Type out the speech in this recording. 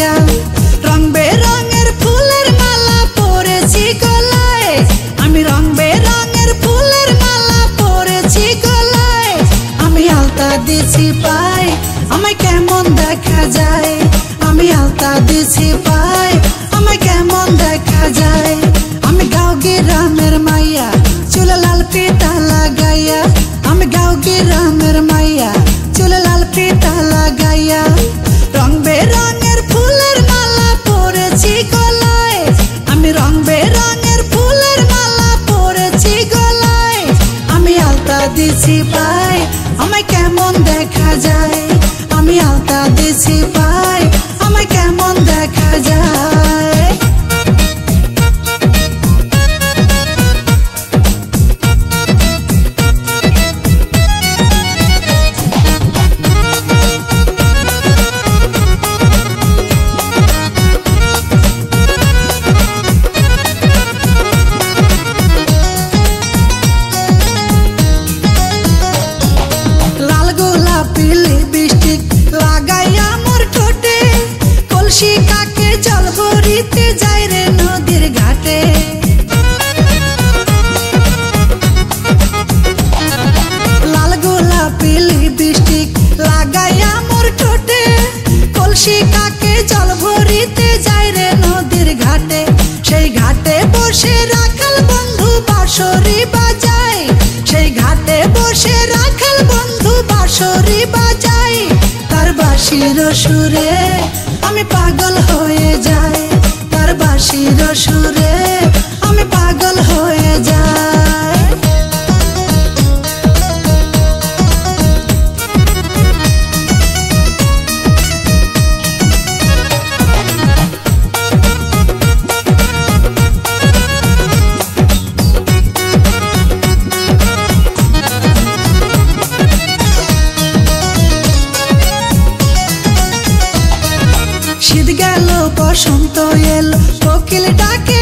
লাগাইয়া রং বেরঙের ফুলের মালা পরেছি গলায় আমি রং বেরঙের ফুলের মালা পরেছি গলায় আমি আলতা দিছি পায় আমায় কেমন দেখা যায় আমি আলতা দিছি পায় আমায় কেমন দেখা যায় আমি গাঁও গ্রামের মাইয়া চুলে লাল ফিতা লাগাইয়া আমি গাঁও গ্রামের মাইয়া চুলে লাল ফিতা লাগাইয়া রং বেরঙের ফুলের মালা পরেছি গলায় আমি রং বেরঙের ফুলের মালা পরেছি গলায় আমি আলতা দিছি পায় আমায় কেমন দেখা যায় আমি আলতা দিছি পায় আমায় কেমন দেখা যায় কাকে জল ভরিতে যাই রে নদীর ঘাটে লাল গোলাপি লিপস্টিক লাগাইয়া মোর ঠোঁটে কলসি কাকে জল ভরিতে যাই রে নদীর ঘাটে সেই ঘাটে বসে রাখাল বন্ধু বাঁশরি বাজায় সেই ঘাটে বসে রাখাল বন্ধু বাঁশরি বাজায় তার বাঁশির সুরে আমি পাগল হয়ে যাই তার বাঁশির সুরে আমি পাগল হয়ে যাই শীত গেল বসন্ত এলো কোকিল ডাকে